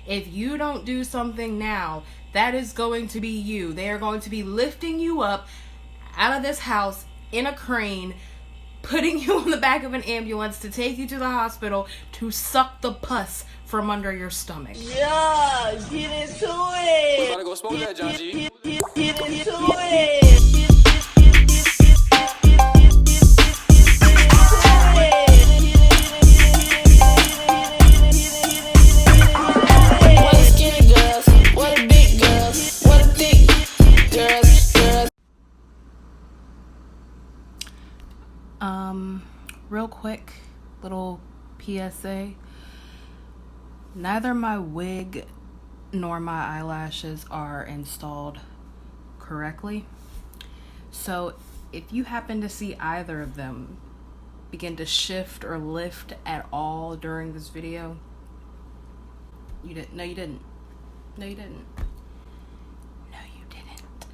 If you don't do something now, that is going to be you. They are going to be lifting you up out of this house in a crane, putting you on the back of an ambulance to take you to the hospital to suck the pus from under your stomach. Yeah, get into it. Gotta go smoke that, John G. Get into it. What a skinny girls, what a big girls, what a thick girls. Real quick, little PSA. Neither my wig nor my eyelashes are installed correctly. So if you happen to see either of them begin to shift or lift at all during this video, you didn't. No, you didn't. No, you didn't. No, you didn't.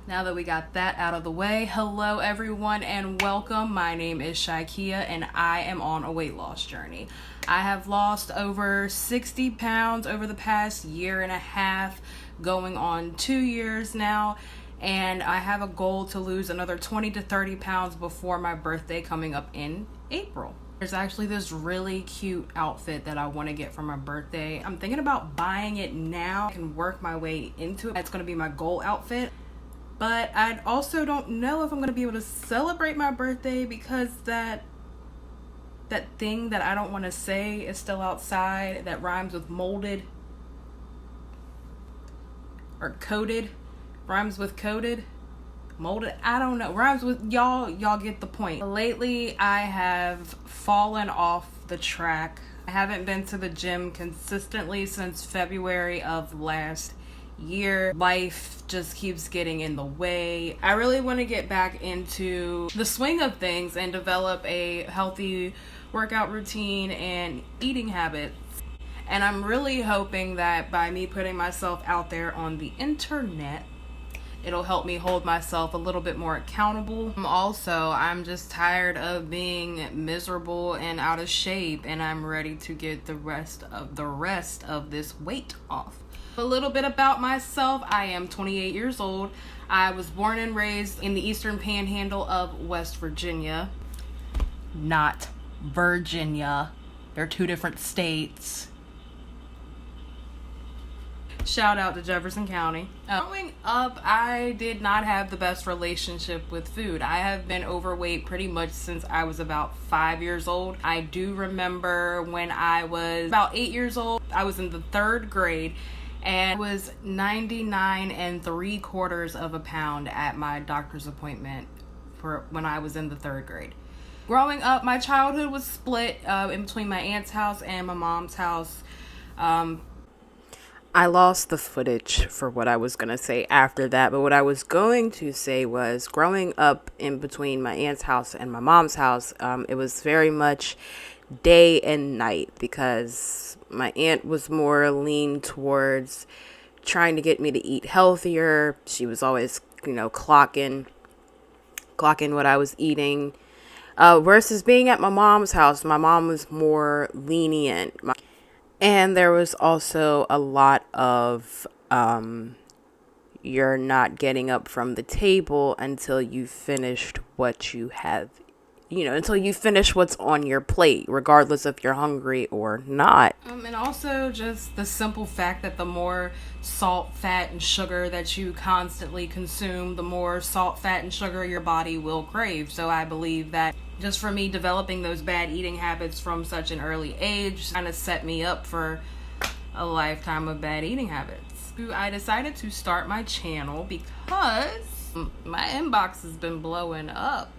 Now that we got that out of the way, hello everyone and welcome. My name is Shaikia and I am on a weight loss journey. I have lost over 60 pounds over the past year and a half, going on 2 years now, and I have a goal to lose another 20 to 30 pounds before my birthday coming up in April. There's actually this really cute outfit that I want to get for my birthday. I'm thinking about buying it now. I can work my way into it. It's going to be my goal outfit. But I also don't know if I'm going to be able to celebrate my birthday because that thing that I don't want to say is still outside that rhymes with molded or coated. Rhymes with coated. Molded, I don't know. Rhymes with y'all get the point. Lately I have fallen off the track. I haven't been to the gym consistently since February of last year. Life just keeps getting in the way. I really want to get back into the swing of things and develop a healthy workout routine and eating habits. And I'm really hoping that by me putting myself out there on the internet, it'll help me hold myself a little bit more accountable. I'm just tired of being miserable and out of shape, and I'm ready to get the rest of this weight off. A little bit about myself. I am 28 years old. I was born and raised in the Eastern Panhandle of West Virginia. Not Virginia. They're two different states. Shout out to Jefferson County. Growing up, I did not have the best relationship with food. I have been overweight pretty much since I was about 5 years old. I do remember when I was about 8 years old, I was in the 3rd grade and was 99 3/4 of a pound at my doctor's appointment for when I was in the 3rd grade. Growing up, my childhood was split in between my aunt's house and my mom's house. I lost the footage for what I was going to say after that, but what I was going to say was growing up in between my aunt's house and my mom's house, it was very much day and night because my aunt was more lean towards trying to get me to eat healthier. She was always, clocking what I was eating. Versus being at my mom's house, my mom was more lenient. And there was also a lot of you're not getting up from the table until you finished what you have, until you finish what's on your plate, regardless if you're hungry or not. And also just the simple fact that the more salt, fat, and sugar that you constantly consume, the more salt, fat, and sugar your body will crave. So I believe that just for me developing those bad eating habits from such an early age kind of set me up for a lifetime of bad eating habits. I decided to start my channel because my inbox has been blowing up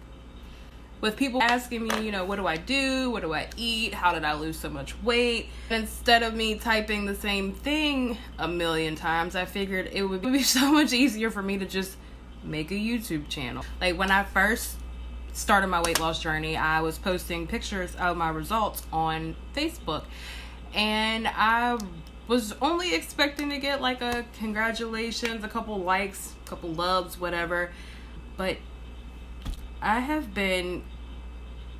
with people asking me, what do I do? What do I eat? How did I lose so much weight? Instead of me typing the same thing a million times, I figured it would be so much easier for me to just make a YouTube channel. Like when I first started my weight loss journey, I was posting pictures of my results on Facebook, and I was only expecting to get like a congratulations, a couple likes, a couple loves, whatever. But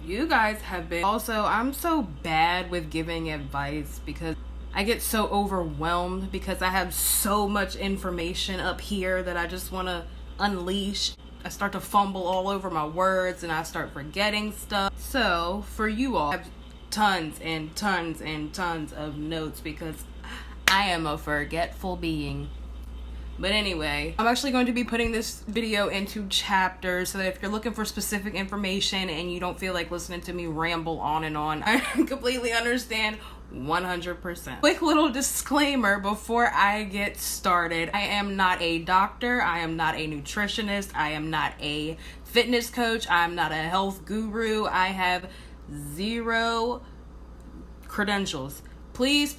you guys have been. Also, I'm so bad with giving advice because I get so overwhelmed because I have so much information up here that I just want to unleash. I start to fumble all over my words and I start forgetting stuff. So for you all, I have tons and tons and tons of notes because I am a forgetful being. But anyway, I'm actually going to be putting this video into chapters so that if you're looking for specific information and you don't feel like listening to me ramble on and on, I completely understand 100%. Quick little disclaimer before I get started. I am not a doctor. I am not a nutritionist. I am not a fitness coach. I am not a health guru. I have zero credentials. Please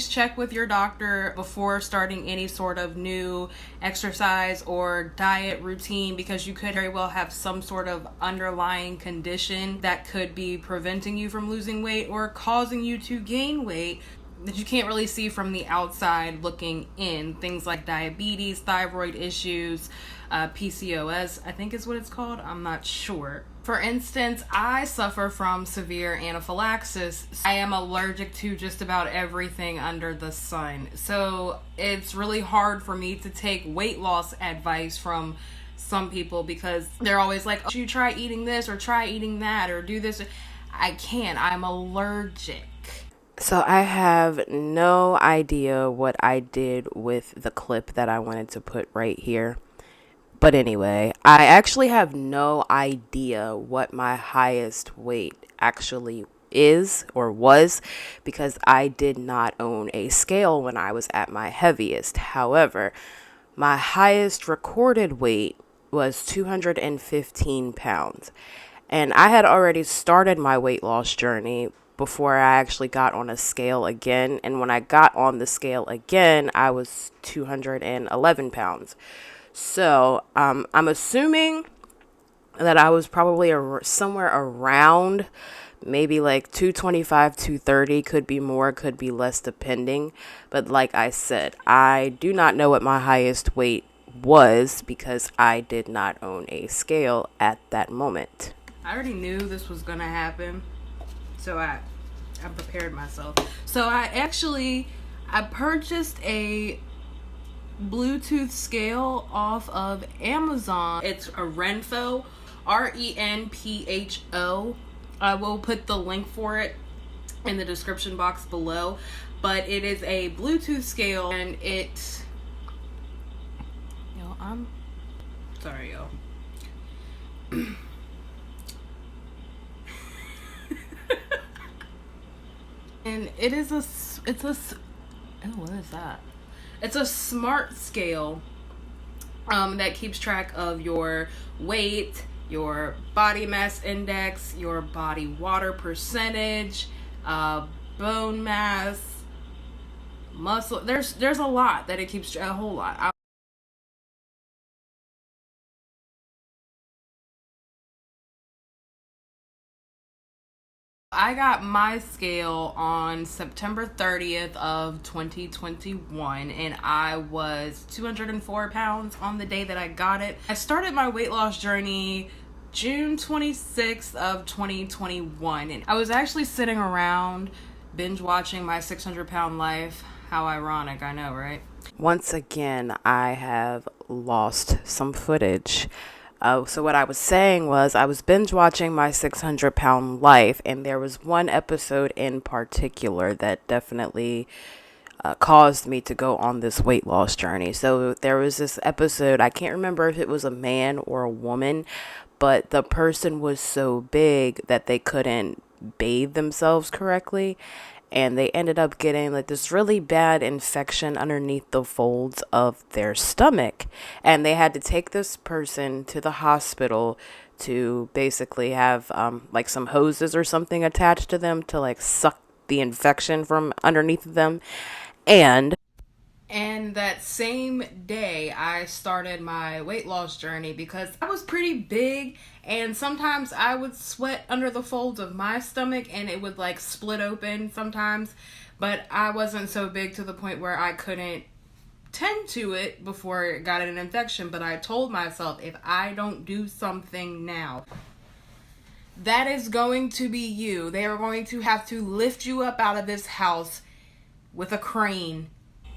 check with your doctor before starting any sort of new exercise or diet routine, because you could very well have some sort of underlying condition that could be preventing you from losing weight or causing you to gain weight that you can't really see from the outside looking in. Things like diabetes, thyroid issues, PCOS, I think is what it's called. I'm not sure. For instance, I suffer from severe anaphylaxis. I am allergic to just about everything under the sun. So it's really hard for me to take weight loss advice from some people because they're always like, oh, you try eating this or try eating that or do this. I can't. I'm allergic. So I have no idea what I did with the clip that I wanted to put right here. But anyway, I actually have no idea what my highest weight actually is or was because I did not own a scale when I was at my heaviest. However, my highest recorded weight was 215 pounds. And I had already started my weight loss journey before I actually got on a scale again. And when I got on the scale again, I was 211 pounds. So I'm assuming that I was probably somewhere around maybe like 225, 230, could be more, could be less depending. But like I said, I do not know what my highest weight was because I did not own a scale at that moment. I already knew this was going to happen, so I prepared myself. So I purchased a Bluetooth scale off of Amazon. It's a Renpho, Renpho. I will put the link for it in the description box below, but it is a Bluetooth scale and it, I'm sorry, y'all. And it is oh, what is that? It's a smart scale that keeps track of your weight, your body mass index, your body water percentage, bone mass, muscle. There's a lot that it keeps, a whole lot. I got my scale on September 30th of 2021 and I was 204 pounds on the day that I got it. I started my weight loss journey June 26th of 2021 and I was actually sitting around binge watching My 600 Pound Life. How ironic, I know, right? Once again, I have lost some footage. So what I was saying was I was binge watching My 600 Pound Life, and there was one episode in particular that definitely caused me to go on this weight loss journey. So there was this episode, I can't remember if it was a man or a woman, but the person was so big that they couldn't bathe themselves correctly. And they ended up getting like this really bad infection underneath the folds of their stomach. And they had to take this person to the hospital to basically have like some hoses or something attached to them to like suck the infection from underneath them. And that same day, I started my weight loss journey because I was pretty big and sometimes I would sweat under the folds of my stomach and it would like split open sometimes, but I wasn't so big to the point where I couldn't tend to it before it got an infection. But I told myself, if I don't do something now, that is going to be you. They are going to have to lift you up out of this house with a crane,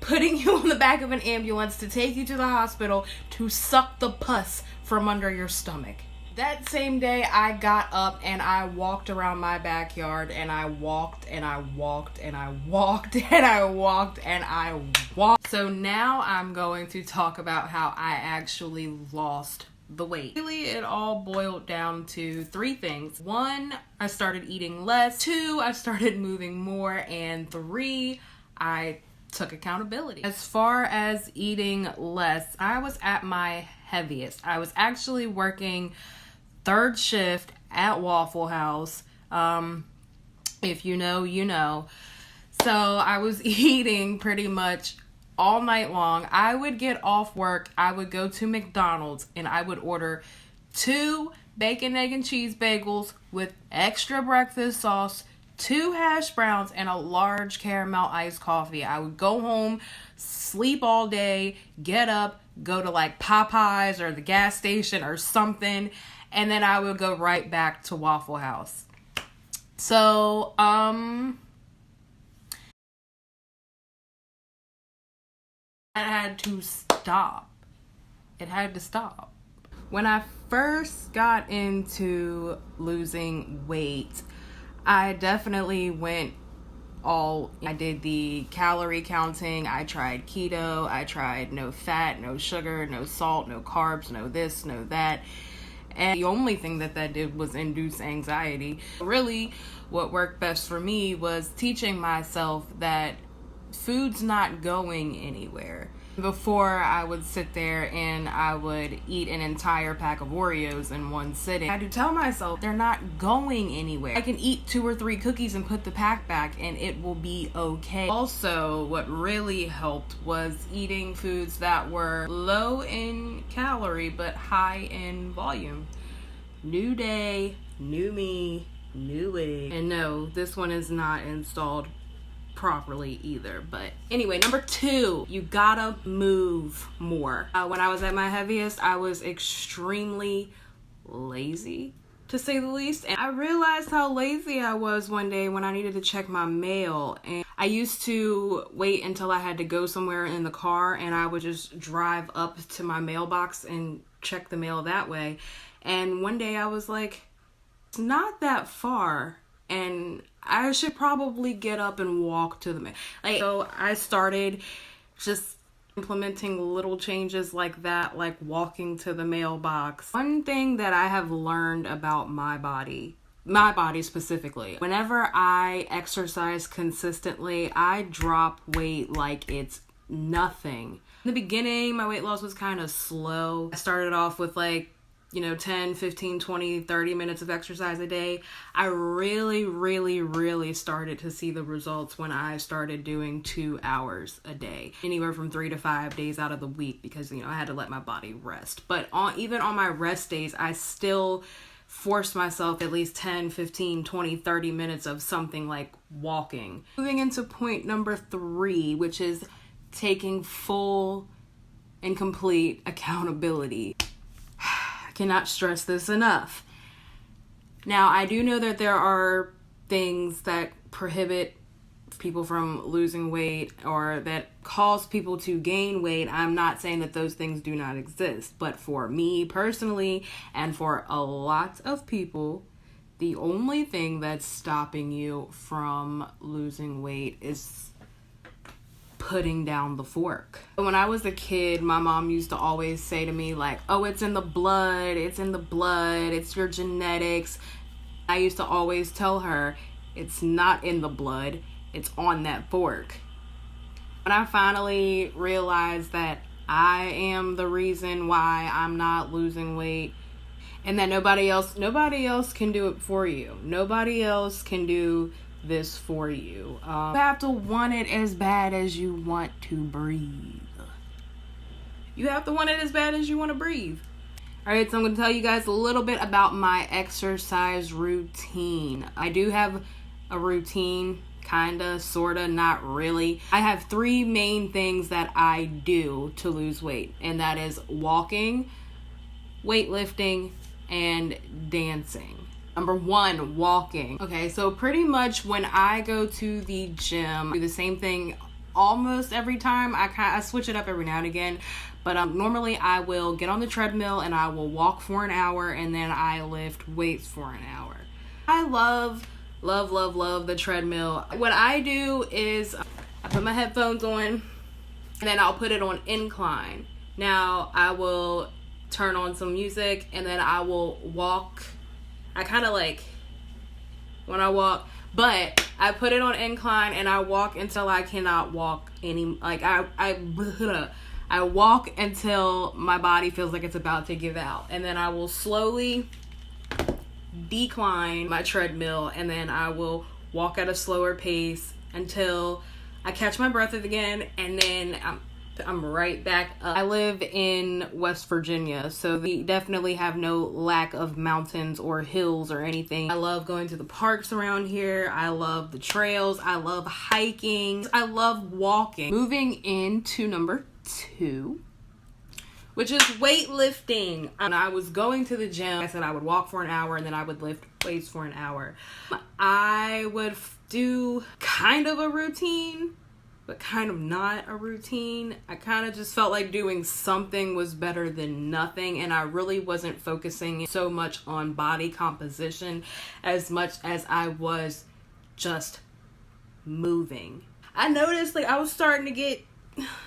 putting you on the back of an ambulance to take you to the hospital to suck the pus from under your stomach. That same day, I got up and I walked around my backyard, and I walked and I walked and I walked and I walked and I walked. So now I'm going to talk about how I actually lost the weight. Really, it all boiled down to 3 things. 1, I started eating less. 2, I started moving more. And 3, I took accountability. As far as eating less, I was at my heaviest. I was actually working 3rd shift at Waffle House. If you know, you know. So I was eating pretty much all night long. I would get off work, I would go to McDonald's, and I would order 2 bacon, egg, and cheese bagels with extra breakfast sauce, 2 hash browns, and a large caramel iced coffee. I would go home, sleep all day, get up, go to like Popeyes or the gas station or something, and then I would go right back to Waffle House. So, I had to stop. It had to stop. When I first got into losing weight, I definitely went I did the calorie counting. I tried keto. I tried no fat, no sugar, no salt, no carbs, no this, no that. And the only thing that did was induce anxiety. Really, what worked best for me was teaching myself that food's not going anywhere. Before, I would sit there and I would eat an entire pack of Oreos in one sitting. I had to tell myself they're not going anywhere. I can eat 2 or 3 cookies and put the pack back and it will be okay. Also, what really helped was eating foods that were low in calorie but high in volume. New day, new me, new way. And no, this one is not installed properly either. But anyway, number 2, you gotta move more. When I was at my heaviest, I was extremely lazy, to say the least. And I realized how lazy I was one day when I needed to check my mail. And I used to wait until I had to go somewhere in the car, and I would just drive up to my mailbox and check the mail that way. And one day I was like, it's not that far, and I should probably get up and walk to the mail. So I started just implementing little changes like that, like walking to the mailbox. One thing that I have learned about my body specifically, whenever I exercise consistently, I drop weight like it's nothing. In the beginning, my weight loss was kind of slow. I started off with 10, 15, 20, 30 minutes of exercise a day. I really, really, really started to see the results when I started doing 2 hours a day, anywhere from 3 to 5 days out of the week, because, I had to let my body rest. But even on my rest days, I still forced myself at least 10, 15, 20, 30 minutes of something like walking. Moving into point number 3, which is taking full and complete accountability. Cannot stress this enough. Now, I do know that there are things that prohibit people from losing weight or that cause people to gain weight. I'm not saying that those things do not exist, but for me personally and for a lot of people, the only thing that's stopping you from losing weight is putting down the fork. When I was a kid, my mom used to always say to me oh, it's in the blood, it's your genetics. I used to always tell her, it's not in the blood, it's on that fork. When I finally realized that I am the reason why I'm not losing weight, and that nobody else can do it for you. Nobody else can do this for you. You have to want it as bad as you want to breathe. You have to want it as bad as you want to breathe. Alright, so I'm going to tell you guys a little bit about my exercise routine. I do have a routine, kinda, sorta, not really. I have 3 main things that I do to lose weight, and that is walking, weightlifting, and dancing. Number 1, walking. Okay, so pretty much when I go to the gym, I do the same thing almost every time. I switch it up every now and again. But normally I will get on the treadmill and I will walk for an hour, and then I lift weights for an hour. I love the treadmill. What I do is I put my headphones on, and then I'll put it on incline. Now I will turn on some music, and then I will walk. I kind of like when I walk, but I put it on incline and I walk until I cannot walk I walk until my body feels like it's about to give out, and then I will slowly decline my treadmill, and then I will walk at a slower pace until I catch my breath again, and then I'm right back up. I live in West Virginia, so we definitely have no lack of mountains or hills or anything. I love going to the parks around here. I love the trails. I love hiking. I love walking. Moving into number 2, which is weightlifting. When I was going to the gym, I said I would walk for an hour and then I would lift weights for an hour. I would do kind of a routine, but kind of not a routine. I kind of just felt like doing something was better than nothing, and I really wasn't focusing so much on body composition as much as I was just moving. I noticed like I was starting to get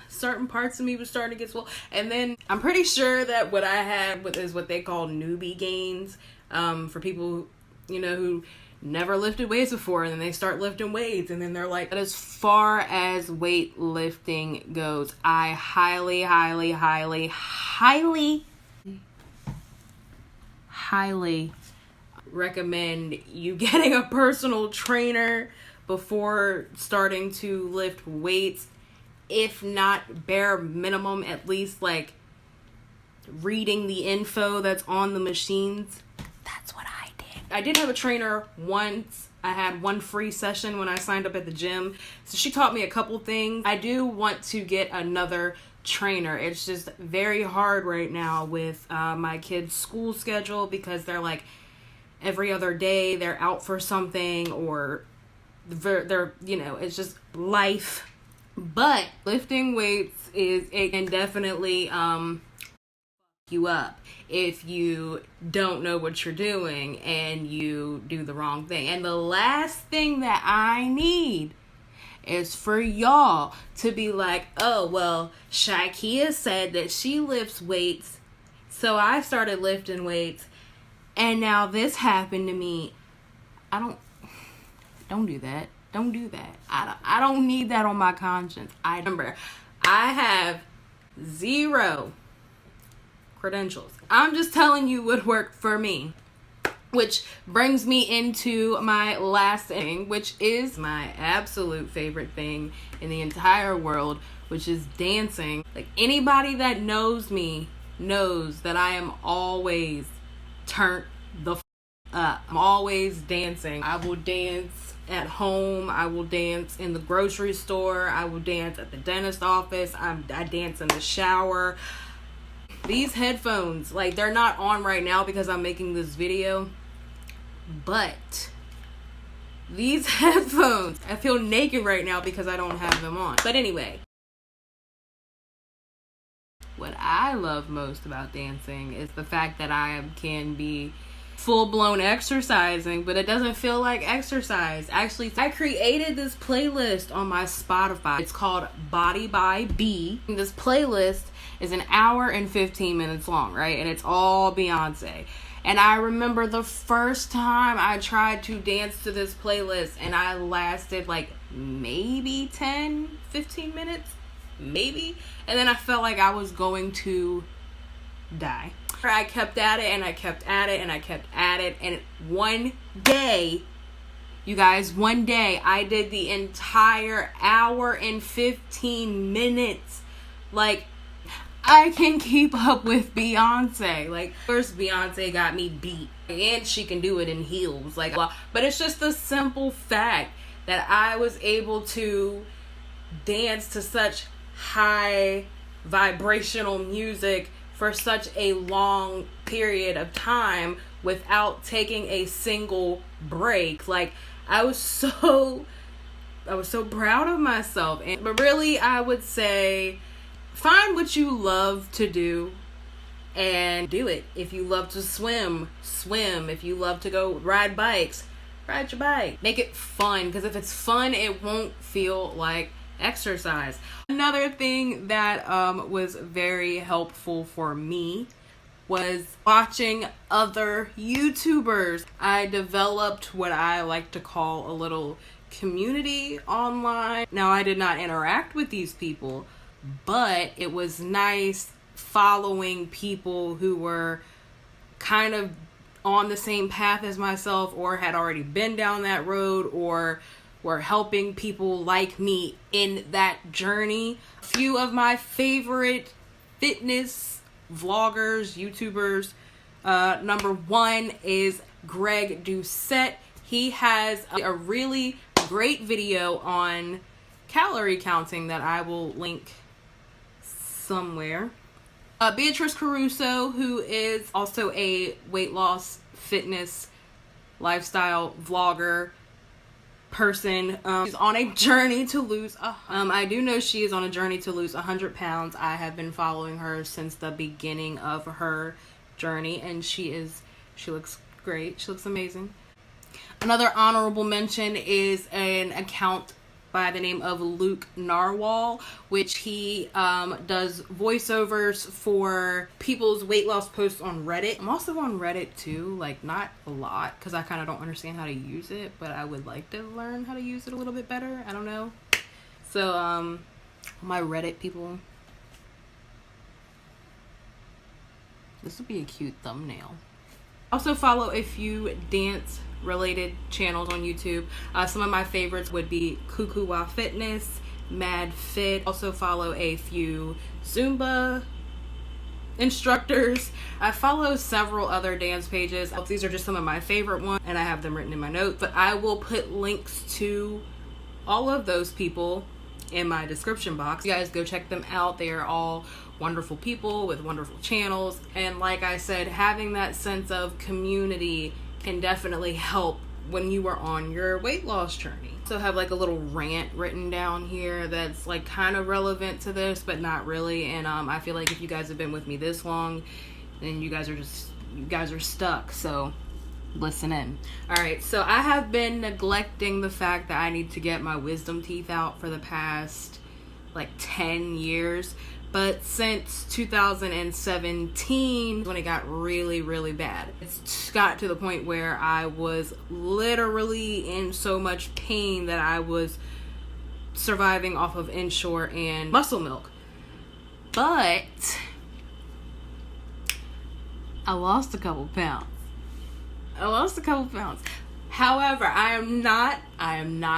certain parts of me was starting to get swollen, and then I'm pretty sure that what I had is what they call newbie gains, for people who never lifted weights before, and then they start lifting weights, and then they're like, but as far as weightlifting goes, I highly recommend you getting a personal trainer before starting to lift weights. If not bare minimum, at least like reading the info that's on the machines. That's what I did. I did have a trainer once. I had one free session when I signed up at the gym, so she taught me a couple things. I do want to get another trainer. It's just very hard right now with my kids' school schedule, because they're like every other day they're out for something, or they're it's just life. But lifting weights it can definitely you up if you don't know what you're doing and you do the wrong thing. And the last thing that I need is for y'all to be like, oh, well, Shakia said that she lifts weights, so I started lifting weights, and now this happened to me. Don't do that. Don't do that. I don't need that on my conscience. I have 0 credentials. I'm just telling you what worked for me. Which brings me into my last thing, which is my absolute favorite thing in the entire world, which is dancing. Like, anybody that knows me knows that I am always turned the up. I'm always dancing. I will dance at home. I will dance in the grocery store. I will dance at the dentist office. I dance in the shower. These headphones, like, they're not on right now because I'm making this video, but these headphones, I feel naked right now because I don't have them on. But anyway, what I love most about dancing is the fact that I can be full-blown exercising, but it doesn't feel like exercise. Actually, I created this playlist on my Spotify. It's called Body by B. This playlist is an hour and 15 minutes long, right? And it's all Beyonce. And I remember the first time I tried to dance to this playlist, and I lasted like maybe 10, 15 minutes, maybe. And then I felt like I was going to die. I kept at it, and I kept at it, and I kept at it. And one day, you guys, one day I did the entire hour and 15 minutes. Like, I can keep up with Beyonce. Like, first Beyonce got me beat, and she can do it in heels. Like, but it's just the simple fact that I was able to dance to such high vibrational music for such a long period of time without taking a single break. Like, I was so was so proud of myself. But really, I would say find what you love to do and do it. If you love to swim, swim. If you love to go ride bikes, ride your bike. Make it fun, because if it's fun, it won't feel like exercise. Another thing that was very helpful for me was watching other YouTubers. I developed what I like to call a little community online. Now, I did not interact with these people, but it was nice following people who were kind of on the same path as myself, or had already been down that road, or were helping people like me in that journey. A few of my favorite fitness vloggers, YouTubers. Number one is Greg Doucette. He has a really great video on calorie counting that I will link somewhere. Beatrice Caruso, who is also a weight loss, fitness, lifestyle vlogger person. She's on a journey to lose I do know she is on a journey to lose 100 pounds. I have been following her since the beginning of her journey, and she looks great. She looks amazing. Another honorable mention is an account by the name of Luke Narwhal, which he does voiceovers for people's weight loss posts on Reddit. I'm also on Reddit too, like not a lot, because I kind of don't understand how to use it, but I would like to learn how to use it a little bit better. I don't know. So my Reddit people, this would be a cute thumbnail. Also follow a few dance related channels on YouTube. Some of my favorites would be Kukuwa Fitness, Mad Fit. Also follow a few Zumba instructors. I follow several other dance pages. These are just some of my favorite ones, and I have them written in my notes, but I will put links to all of those people in my description box. You guys go check them out. They are all wonderful people with wonderful channels, and like I said, having that sense of community can definitely help when you are on your weight loss journey. So have like a little rant written down here that's like kind of relevant to this, but not really. And I feel like if you guys have been with me this long, then you guys are stuck. So listen in. All right, so I have been neglecting the fact that I need to get my wisdom teeth out for the past like 10 years. But since 2017, when it got really, really bad, it's got to the point where I was literally in so much pain that I was surviving off of Ensure and Muscle Milk. But I lost a couple pounds. However, I am not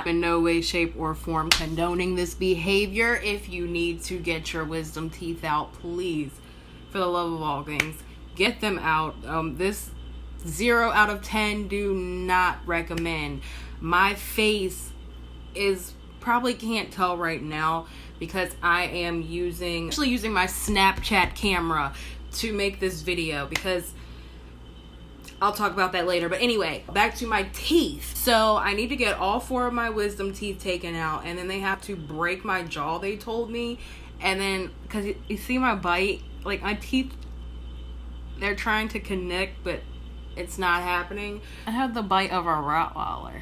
in no way, shape, or form condoning this behavior. If you need to get your wisdom teeth out, please, for the love of all things, get them out. This 0 out of 10, do not recommend. My face is, probably can't tell right now because I am using my Snapchat camera to make this video, because I'll talk about that later. But anyway, back to my teeth. So I need to get all 4 of my wisdom teeth taken out, and then they have to break my jaw, they told me. And then, because you see my bite, like my teeth, they're trying to connect, but it's not happening. I have the bite of a Rottweiler.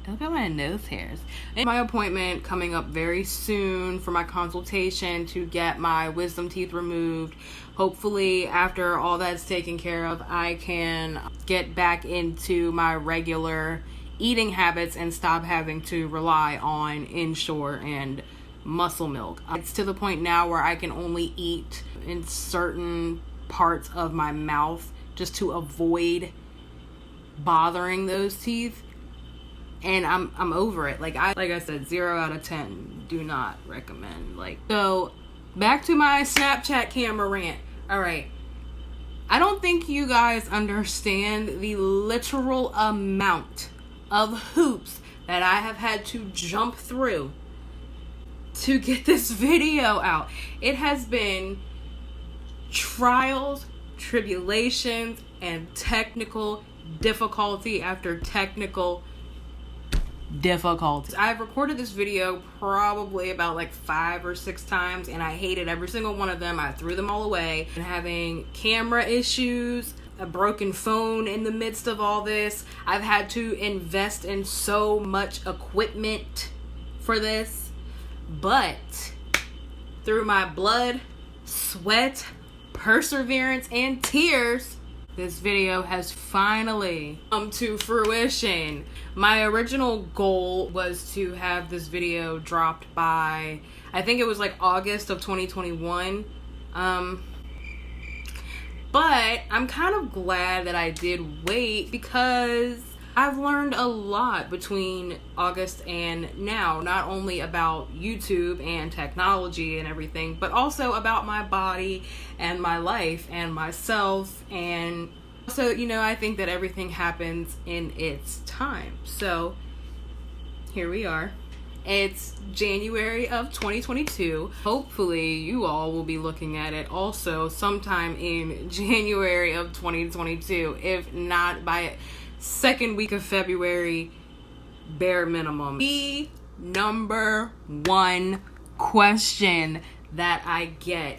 Look at my nose hairs. And my appointment coming up very soon for my consultation to get my wisdom teeth removed. Hopefully, after all that's taken care of, I can get back into my regular eating habits and stop having to rely on Ensure and Muscle Milk. It's to the point now where I can only eat in certain parts of my mouth just to avoid bothering those teeth. And I'm over it. Like I said, 0 out of 10, do not recommend. So back to my Snapchat camera rant. All right, I don't think you guys understand the literal amount of hoops that I have had to jump through to get this video out. It has been trials, tribulations, and technical difficulty after technical difficulty. I've recorded this video probably about like 5 or 6 times, and I hated every single one of them. I threw them all away. And having camera issues, a broken phone in the midst of all this. I've had to invest in so much equipment for this, but through my blood, sweat, perseverance, and tears, this video has finally come to fruition. My original goal was to have this video dropped by, I think it was like August of 2021. But I'm kind of glad that I did wait, because I've learned a lot between August and now, not only about YouTube and technology and everything, but also about my body and my life and myself. And so, you know, I think that everything happens in its time. So here we are. It's January of 2022. Hopefully you all will be looking at it also sometime in January of 2022, if not by second week of February, bare minimum. The number one question that I get: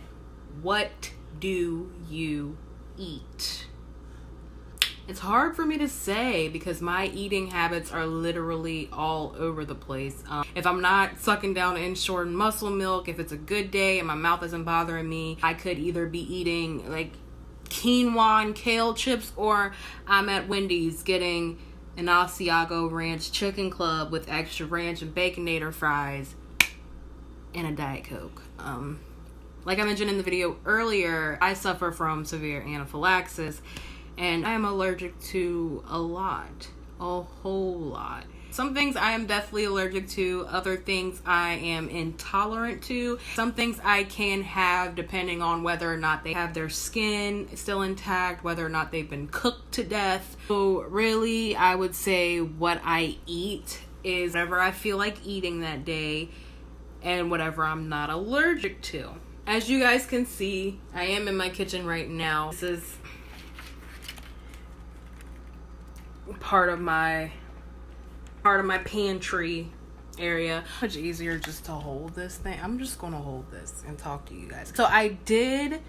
what do you eat? It's hard for me to say, because my eating habits are literally all over the place. If I'm not sucking down Ensure muscle milk, if it's a good day and my mouth isn't bothering me, I could either be eating like quinoa and kale chips, or I'm at Wendy's getting an Asiago Ranch Chicken Club with extra ranch and Baconator fries and a Diet Coke. Like I mentioned in the video earlier, I suffer from severe anaphylaxis, and I am allergic to a whole lot. Some things I am definitely allergic to, other things I am intolerant to. Some things I can have depending on whether or not they have their skin still intact, whether or not they've been cooked to death. So really, I would say what I eat is whatever I feel like eating that day and whatever I'm not allergic to. As you guys can see, I am in my kitchen right now. This is part of my pantry area. Much easier just to hold this thing. I'm just gonna hold this and talk to you guys. So I did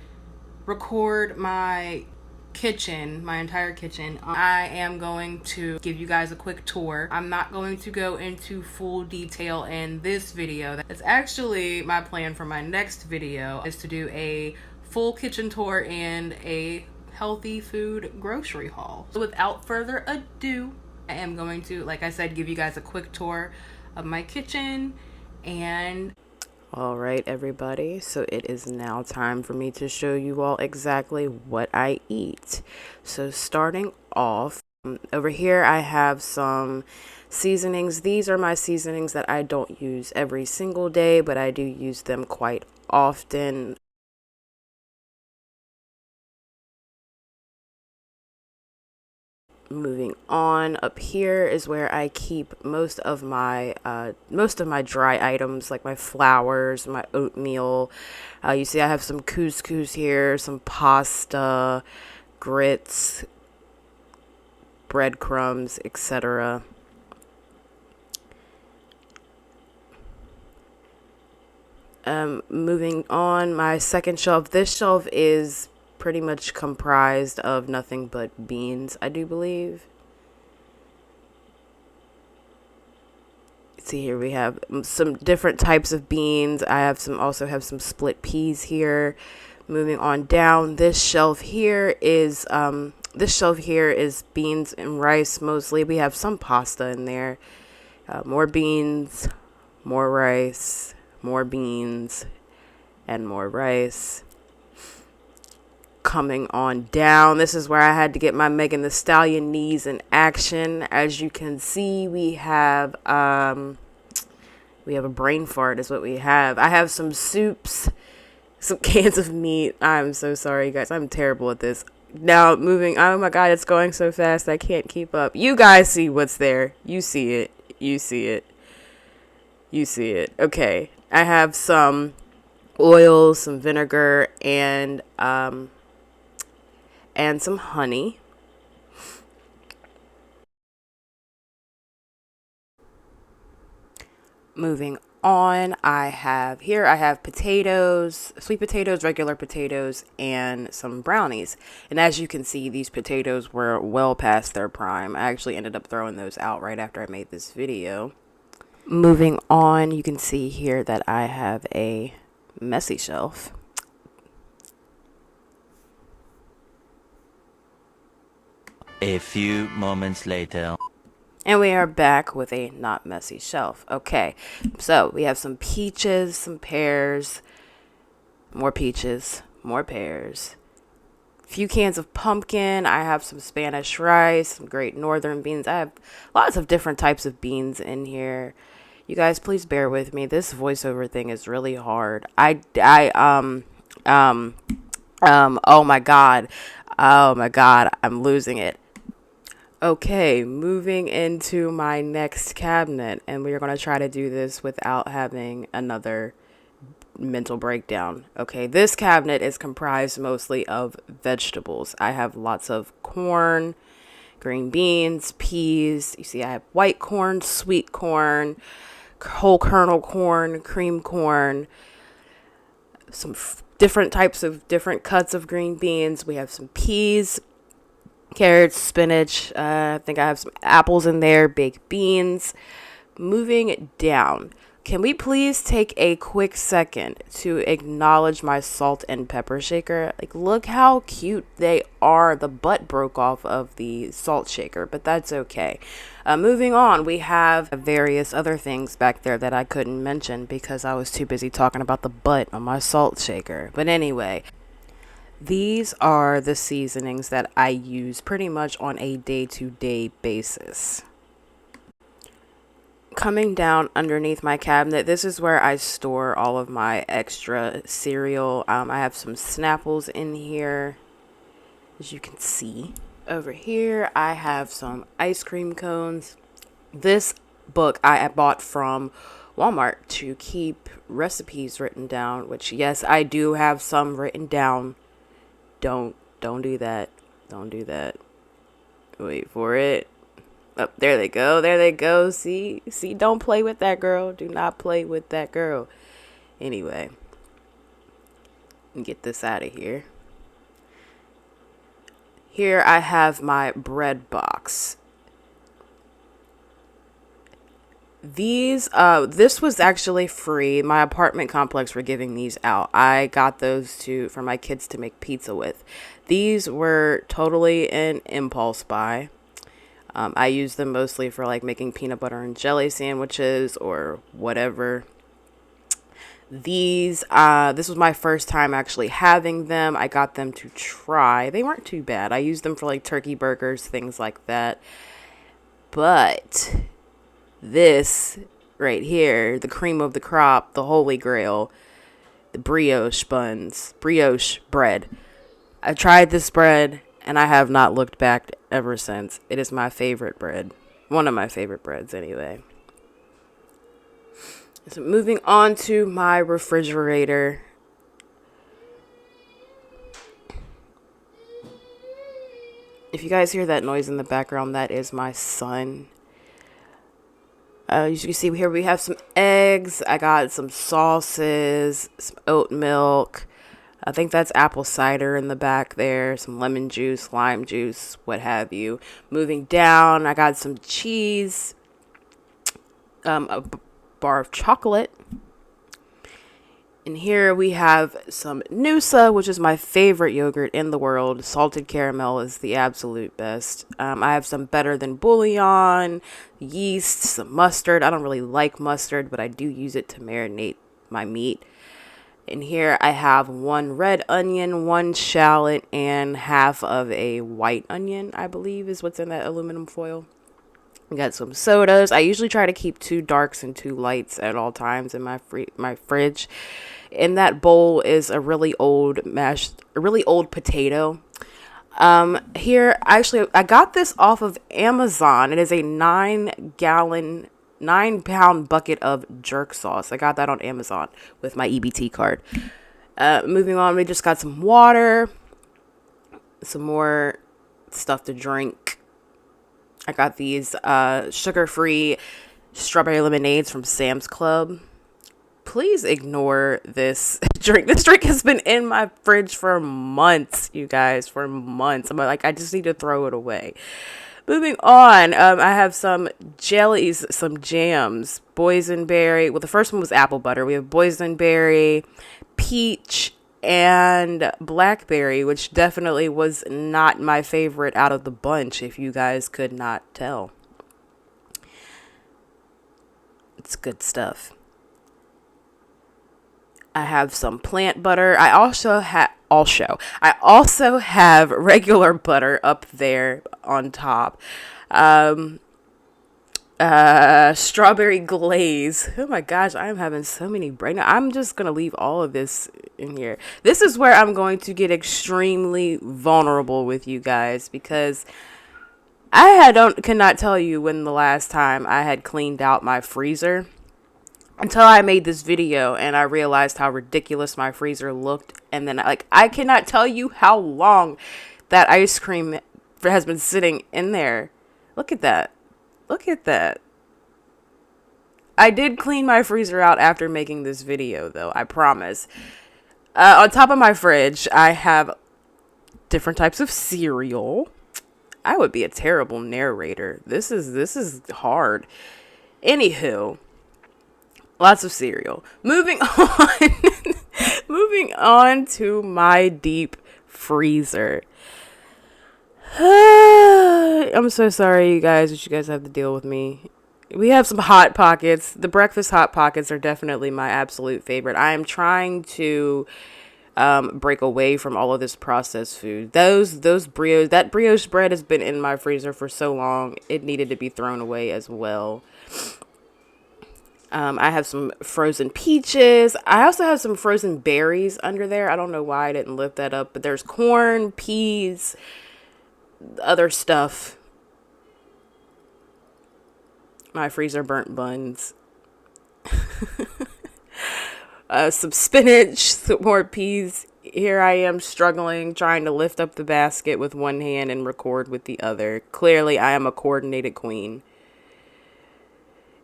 record my kitchen, my entire kitchen. I am going to give you guys a quick tour. I'm not going to go into full detail in this video. That's actually my plan for my next video, is to do a full kitchen tour and a healthy food grocery haul. So without further ado, I am going to, like I said, give you guys a quick tour of my kitchen. And all right, everybody, so it is now time for me to show you all exactly what I eat. So starting off, over here I have some seasonings. These are my seasonings that I don't use every single day, but I do use them quite often. Moving on, up here is where I keep most of my dry items, like my flours, my oatmeal. You see I have some couscous here, some pasta, grits, breadcrumbs, etc. Moving on, my second shelf. This shelf is pretty much comprised of nothing but beans, I do believe. See, here we have some different types of beans. I have also have some split peas here. Moving on down, this shelf here is beans and rice mostly. We have some pasta in there. More beans, more rice, more beans, and more rice. Coming on down, this is where I had to get my Megan Thee Stallion knees in action. As you can see, we have a brain fart is what we have. I have some soups, some cans of meat. I'm so sorry, you guys. I'm terrible at this. Now moving, oh my god, it's going so fast I can't keep up. You guys see what's there. You see it. You see it. You see it. Okay. I have some oil, some vinegar, and some honey. Moving on, I have potatoes, sweet potatoes, regular potatoes, and some brownies. And as you can see, these potatoes were well past their prime. I actually ended up throwing those out right after I made this video. Moving on, you can see here that I have a messy shelf. A few moments later. And we are back with a not messy shelf. Okay, so we have some peaches, some pears, more peaches, more pears, a few cans of pumpkin. I have some Spanish rice, some great northern beans. I have lots of different types of beans in here. You guys, please bear with me. This voiceover thing is really hard. Oh my God. Oh my God. I'm losing it. Okay, moving into my next cabinet, and we are going to try to do this without having another mental breakdown. Okay, this cabinet is comprised mostly of vegetables. I have lots of corn, green beans, peas. You see, I have white corn, sweet corn, whole kernel corn, cream corn, some different types of different cuts of green beans. We have some peas, carrots, spinach. I think I have some apples in there, baked beans. Moving down, can we please take a quick second to acknowledge my salt and pepper shaker? Like, look how cute they are. The butt broke off of the salt shaker, but that's okay. Moving on, we have various other things back there that I couldn't mention because I was too busy talking about the butt on my salt shaker. But anyway, these are the seasonings that I use pretty much on a day-to-day basis. Coming down underneath my cabinet, this is where I store all of my extra cereal. I have some Snapples in here, as you can see. Over here, I have some ice cream cones. This book I bought from Walmart to keep recipes written down, which, yes, I do have some written down. Don't do that. Don't do that. Wait for it. Oh, there they go. There they go. See, don't play with that girl. Do not play with that girl. Anyway, get this out of here. Here I have my bread box. This was actually free. My apartment complex were giving these out. I got those for my kids to make pizza with. These were totally an impulse buy. I use them mostly for like making peanut butter and jelly sandwiches or whatever. This was my first time actually having them. I got them to try. They weren't too bad. I used them for like turkey burgers, things like that. But this right here, the cream of the crop, the holy grail, the brioche bread. I tried this bread and I have not looked back ever since. It is my favorite bread. One of my favorite breads anyway. So moving on to my refrigerator. If you guys hear that noise in the background, that is my son. As you can see here, we have some eggs. I got some sauces, some oat milk. I think that's apple cider in the back there. Some lemon juice, lime juice, what have you. Moving down, I got some cheese, a bar of chocolate. And here we have some Noosa, which is my favorite yogurt in the world. Salted caramel is the absolute best. I have some Better Than bouillon, yeast, some mustard. I don't really like mustard, but I do use it to marinate my meat. And here I have one red onion, one shallot, and half of a white onion, I believe is what's in that aluminum foil. I got some sodas. I usually try to keep 2 darks and 2 lights at all times in my fridge. In that bowl is a really old potato. Here, actually, I got this off of Amazon. It is a 9-pound bucket of jerk sauce. I got that on Amazon with my EBT card. Moving on, we just got some water, some more stuff to drink. I got these sugar-free strawberry lemonades from Sam's Club. Please ignore this drink. This drink has been in my fridge for months, you guys, for months. I'm like, I just need to throw it away. Moving on, I have some jellies, some jams, boysenberry. Well, the first one was apple butter. We have boysenberry, peach, and blackberry, which definitely was not my favorite out of the bunch, if you guys could not tell. It's good stuff. I have some plant butter. I also have regular butter up there on top. Strawberry glaze. Oh my gosh, I am having so many brain. I'm just gonna leave all of this in here. This is where I'm going to get extremely vulnerable with you guys, because cannot tell you when the last time I had cleaned out my freezer until I made this video and I realized how ridiculous my freezer looked. And then I cannot tell you how long that ice cream has been sitting in there. Look at that. Look at that. I did clean my freezer out after making this video, though, I promise. On top of my fridge, I have different types of cereal. I would be a terrible narrator. This is hard. Anywho, lots of cereal. Moving on. Moving on to my deep freezer. I'm so sorry, you guys, that you guys have to deal with me. We have some Hot Pockets. The breakfast Hot Pockets are definitely my absolute favorite. I am trying to break away from all of this processed food. That brioche bread has been in my freezer for so long, it needed to be thrown away as well. I have some frozen peaches. I also have some frozen berries under there. I don't know why I didn't lift that up, but there's corn, peas, other stuff. My freezer burnt buns. Some spinach, some more peas. Here I am struggling, trying to lift up the basket with one hand and record with the other. Clearly, I am a coordinated queen.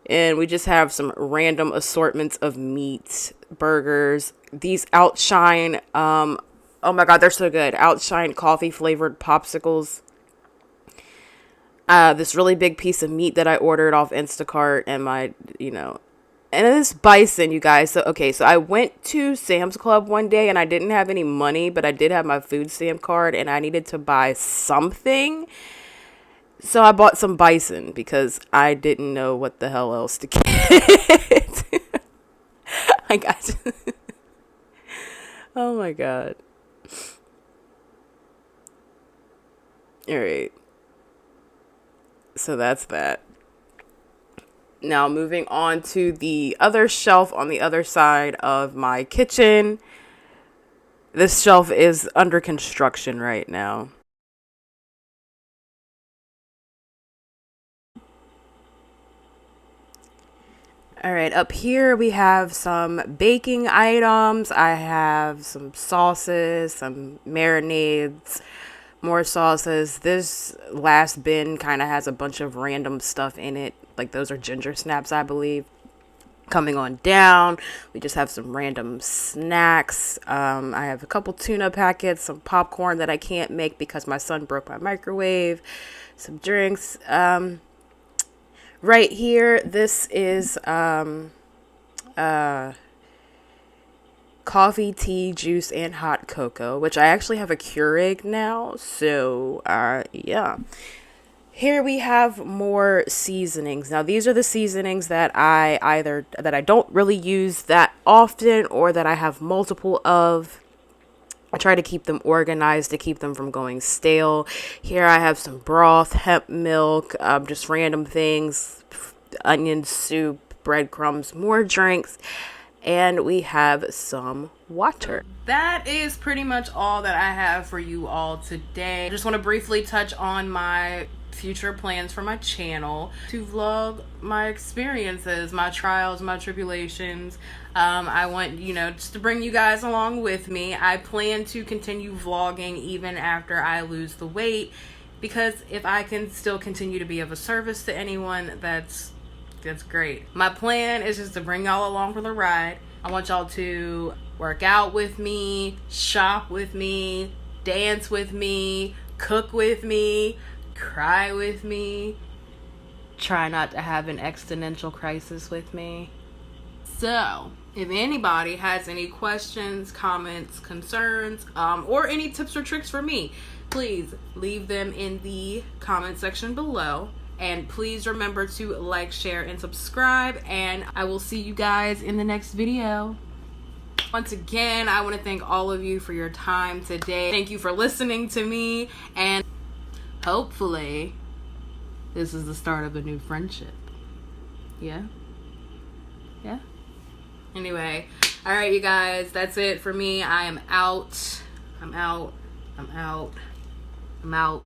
And we just have some random assortments of meats, burgers. These Outshine, oh my god, they're so good. Outshine coffee flavored popsicles. This really big piece of meat that I ordered off Instacart, and and this bison, you guys. So I went to Sam's Club one day and I didn't have any money, but I did have my food stamp card and I needed to buy something. So I bought some bison because I didn't know what the hell else to get. I got oh my god. All right. So that's that. Now moving on to the other shelf on the other side of my kitchen. This shelf is under construction right now. All right, up here we have some baking items. I have some sauces, some marinades, more sauces. This last bin kind of has a bunch of random stuff in it. Like those are ginger snaps, I believe. Coming on down, we just have some random snacks. I have a couple tuna packets, some popcorn that I can't make because my son broke my microwave, some drinks. Right here, this is coffee, tea, juice, and hot cocoa, which I actually have a Keurig now. So, yeah. Here we have more seasonings. Now, these are the seasonings that I don't really use that often or that I have multiple of. I try to keep them organized to keep them from going stale. Here I have some broth, hemp milk, just random things, onion soup, breadcrumbs, more drinks, and we have some water. That is pretty much all that I have for you all today. I just want to briefly touch on my future plans for my channel, to vlog my experiences, my trials, my tribulations. I want, just to bring you guys along with me. I plan to continue vlogging even after I lose the weight, because if I can still continue to be of a service to anyone, that's That's great. My plan is just to bring y'all along for the ride. I want y'all to work out with me, shop with me, dance with me, cook with me, cry with me, try not to have an existential crisis with me. So, if anybody has any questions, comments, concerns, or any tips or tricks for me, please leave them in the comment section below. And please remember to like, share, and subscribe. And I will see you guys in the next video. Once again, I want to thank all of you for your time today. Thank you for listening to me. And hopefully, this is the start of a new friendship. Yeah? Yeah? Anyway, alright, you guys, that's it for me. I am out. I'm out. I'm out. I'm out.